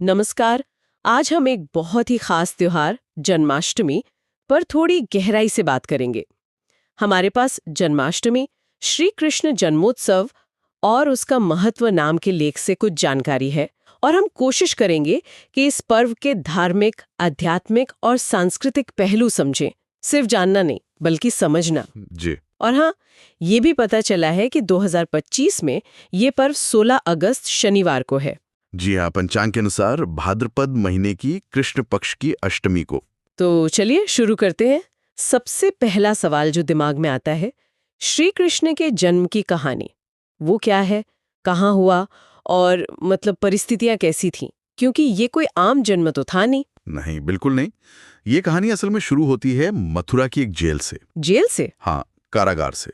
नमस्कार। आज हम एक बहुत ही खास त्योहार जन्माष्टमी पर थोड़ी गहराई से बात करेंगे। हमारे पास जन्माष्टमी, श्री कृष्ण जन्मोत्सव और उसका महत्व नाम के लेख से कुछ जानकारी है, और हम कोशिश करेंगे कि इस पर्व के धार्मिक, आध्यात्मिक और सांस्कृतिक पहलू समझें। सिर्फ जानना नहीं, बल्कि समझना। जी। और हाँ, ये भी पता चला है कि 2025 में ये पर्व 16 अगस्त शनिवार को है। जी हाँ, पंचांग के अनुसार भाद्रपद महीने की कृष्ण पक्ष की अष्टमी को। तो चलिए शुरू करते हैं। सबसे पहला सवाल जो दिमाग में आता है, श्री कृष्ण के जन्म की कहानी। वो क्या है, कहाँ हुआ, और मतलब परिस्थितियां कैसी थीं? क्योंकि ये कोई आम जन्म तो था नहीं। नहीं, बिल्कुल नहीं। ये कहानी असल में शुरू होती है मथुरा की एक जेल से। जेल से? हाँ, कारागार से।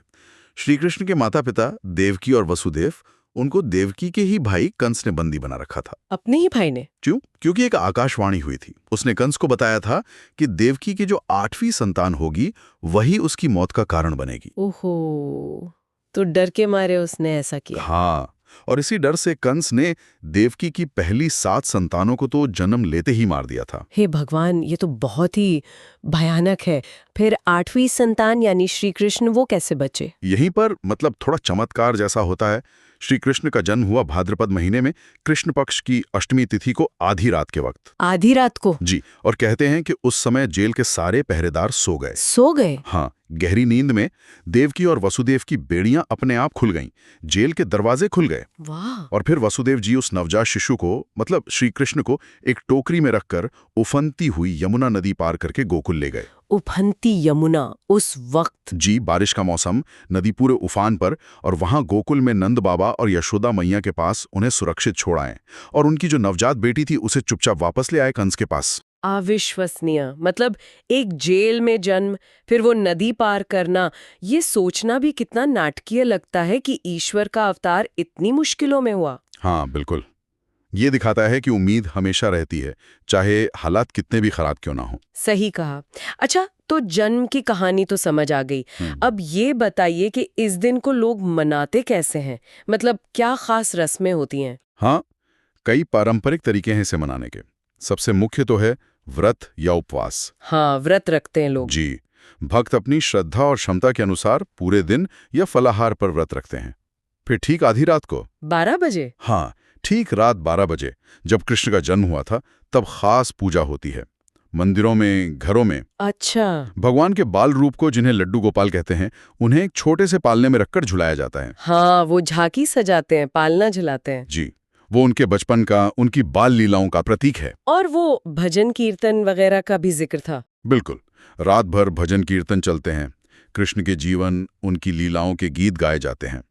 श्री कृष्ण के माता पिता देवकी और वसुदेव, उनको देवकी के ही भाई कंस ने बंदी बना रखा था। अपने ही भाई ने? क्यों? क्योंकि एक आकाशवाणी हुई थी। उसने कंस को बताया था कि देवकी की जो 8वीं संतान होगी वही उसकी मौत का कारण बनेगी। ओहो, तो डर के मारे उसने ऐसा किया। हाँ, और इसी डर से कंस ने देवकी की पहली 7 संतानों को तो जन्म लेते ही मार दिया था। हे भगवान, ये तो बहुत ही भयानक है। फिर 8वीं संतान यानी श्री कृष्ण, वो कैसे बचे? यहीं पर मतलब थोड़ा चमत्कार जैसा होता है। श्री कृष्ण का जन्म हुआ भाद्रपद महीने में कृष्ण पक्ष की अष्टमी तिथि को आधी रात के वक्त। आधी रात को? जी, और कहते हैं कि उस समय जेल के सारे पहरेदार सो गए। सो गए? हाँ, गहरी नींद में देवकी और वसुदेव की बेड़ियां अपने आप खुल गईं, जेल के दरवाजे खुल गए। वाह। और फिर वसुदेव जी उस नवजात शिशु को मतलब श्री कृष्ण को एक टोकरी में रखकर उफनती हुई यमुना नदी पार करके गोकुल ले गए। उफनती यमुना उस वक्त? जी, बारिश का मौसम, नदी पूरे उफान पर, और वहां गोकुल में नंद बाबा और यशोदा मैया के पास उन्हें सुरक्षित छोड़ आए, और उनकी जो नवजात बेटी थी उसे चुपचाप वापस ले आए कंस के पास। अविश्वसनीय। मतलब एक जेल में जन्म, फिर वो नदी पार करना, ये सोचना भी कितना नाटकीय लगता है कि ईश्वर का अवतार इतनी मुश्किलों में हुआ। हाँ, बिल्कुल। ये दिखाता है कि उम्मीद हमेशा रहती है, चाहे हालात कितने भी खराब क्यों ना हो। सही कहा। अच्छा, तो जन्म की कहानी तो समझ आ गई। अब ये बताइए कि इस दिन को लोग मनाते कैसे हैं? मतलब क्या खास रस्में होती हैं? हाँ, कई पारंपरिक तरीके हैं इसे मनाने के। सबसे मुख्य तो है व्रत या उपवास। हाँ, व्रत रखते हैं लोग। जी, भक्त अपनी श्रद्धा और क्षमता के अनुसार पूरे दिन या फलाहार पर व्रत रखते हैं। फिर ठीक आधी रात को 12 बजे? हाँ, ठीक रात 12 बजे, जब कृष्ण का जन्म हुआ था, तब खास पूजा होती है मंदिरों में, घरों में। अच्छा। भगवान के बाल रूप को, जिन्हें लड्डू गोपाल कहते हैं, उन्हें एक छोटे से पालने में रखकर झुलाया जाता है। हाँ, वो झांकी सजाते हैं, पालना झुलाते हैं। जी, वो उनके बचपन का, उनकी बाल लीलाओं का प्रतीक है। और वो भजन कीर्तन वगैरह का भी जिक्र था। बिल्कुल, रात भर भजन कीर्तन चलते हैं। कृष्ण के जीवन, उनकी लीलाओं के गीत गाए जाते हैं।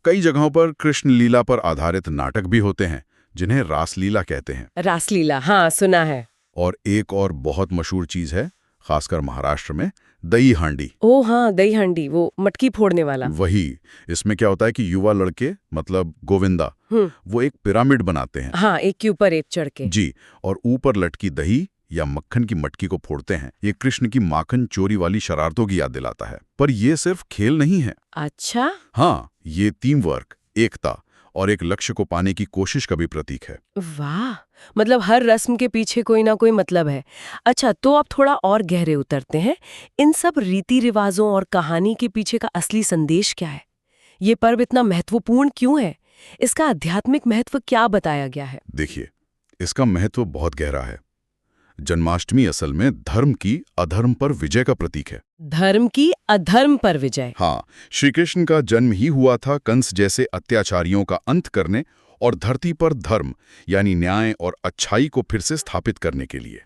कई जगहों पर कृष्ण लीला पर आधारित नाटक भी होते हैं, जिन्हें रासलीला कहते हैं। रासलीला, हाँ सुना है। और एक और बहुत मशहूर चीज है, खासकर महाराष्ट्र में, दही हांडी। ओ हाँ, दही हांडी, वो मटकी फोड़ने वाला। वही। इसमें क्या होता है कि युवा लड़के मतलब गोविंदा, वो एक पिरामिड बनाते हैं। हाँ, एक के ऊपर एक चढ़ के। जी, और ऊपर लटकी दही या मक्खन की मटकी को फोड़ते हैं। ये कृष्ण की माखन चोरी वाली शरारतों की याद दिलाता है। पर ये सिर्फ खेल नहीं है। अच्छा। हाँ, ये टीम वर्क, एकता और एक लक्ष्य को पाने की कोशिश का भी प्रतीक है। वाह, मतलब हर रस्म के पीछे कोई ना कोई मतलब है। अच्छा, तो अब थोड़ा और गहरे उतरते हैं। इन सब रीति रिवाजों और कहानी के पीछे का असली संदेश क्या है? ये पर्व इतना महत्वपूर्ण क्यों है? इसका आध्यात्मिक महत्व क्या बताया गया है? देखिए, इसका महत्व बहुत गहरा है। जन्माष्टमी असल में धर्म की अधर्म पर विजय का प्रतीक है। धर्म की अधर्म पर विजय? हाँ, श्री कृष्ण का जन्म ही हुआ था कंस जैसे अत्याचारियों का अंत करने और धरती पर धर्म यानी न्याय और अच्छाई को फिर से स्थापित करने के लिए।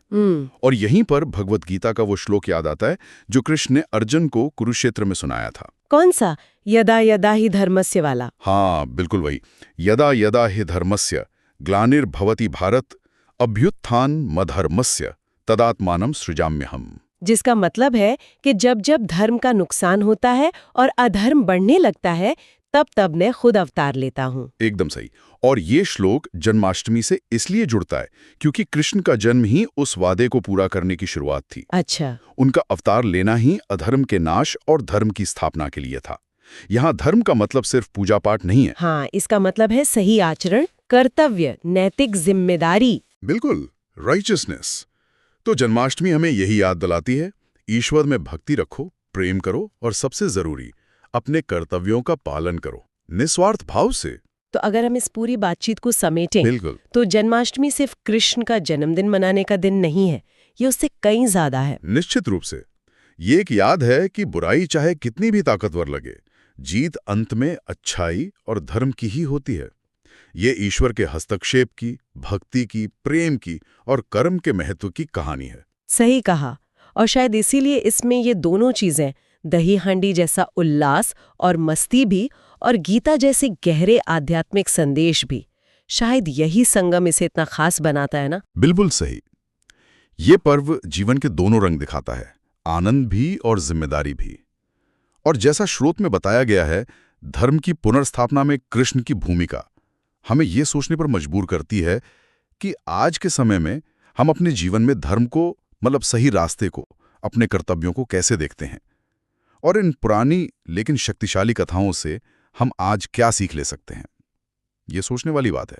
और यहीं पर भगवत गीता का वो श्लोक याद आता है जो कृष्ण ने अर्जुन को कुरुक्षेत्र में सुनाया था। कौन सा? यदा यदा ही धर्मस्य वाला? हाँ, बिल्कुल वही। यदा यदा हि धर्मस्य ग्लानिर्भवति भारत अभ्युत्थान मधर्मस्य तदात्मानं सृजाम्यहम्। जिसका मतलब है कि जब जब धर्म का नुकसान होता है और अधर्म बढ़ने लगता है, तब तब मैं खुद अवतार लेता हूँ। एकदम सही। और ये श्लोक जन्माष्टमी से इसलिए जुड़ता है क्योंकि कृष्ण का जन्म ही उस वादे को पूरा करने की शुरुआत थी। अच्छा। उनका अवतार लेना ही अधर्म के नाश और धर्म की स्थापना के लिए था। यहाँ धर्म का मतलब सिर्फ पूजा पाठ नहीं है। हाँ, इसका मतलब है सही आचरण, कर्तव्य, नैतिक जिम्मेदारी। बिल्कुल, राइचियसनेस। तो जन्माष्टमी हमें यही याद दिलाती है, ईश्वर में भक्ति रखो, प्रेम करो और सबसे जरूरी, अपने कर्तव्यों का पालन करो, निस्वार्थ भाव से। तो अगर हम इस पूरी बातचीत को समेटें, बिल्कुल। तो जन्माष्टमी सिर्फ कृष्ण का जन्मदिन मनाने का दिन नहीं है, ये उससे कहीं ज्यादा है। निश्चित रूप से। ये एक याद है कि बुराई चाहे कितनी भी ताकतवर लगे, जीत अंत में अच्छाई और धर्म की ही होती है। ये ईश्वर के हस्तक्षेप की, भक्ति की, प्रेम की और कर्म के महत्व की कहानी है। सही कहा। और शायद इसीलिए इसमें ये दोनों चीजें, दही हांडी जैसा उल्लास और मस्ती भी, और गीता जैसे गहरे आध्यात्मिक संदेश भी, शायद यही संगम इसे इतना खास बनाता है ना। बिल्कुल सही। ये पर्व जीवन के दोनों रंग दिखाता है, आनंद भी और जिम्मेदारी भी। और जैसा श्रोत में बताया गया है, धर्म की पुनर्स्थापना में कृष्ण की भूमिका हमें ये सोचने पर मजबूर करती है कि आज के समय में हम अपने जीवन में धर्म को, मतलब सही रास्ते को, अपने कर्तव्यों को कैसे देखते हैं, और इन पुरानी लेकिन शक्तिशाली कथाओं से हम आज क्या सीख ले सकते हैं। ये सोचने वाली बात है।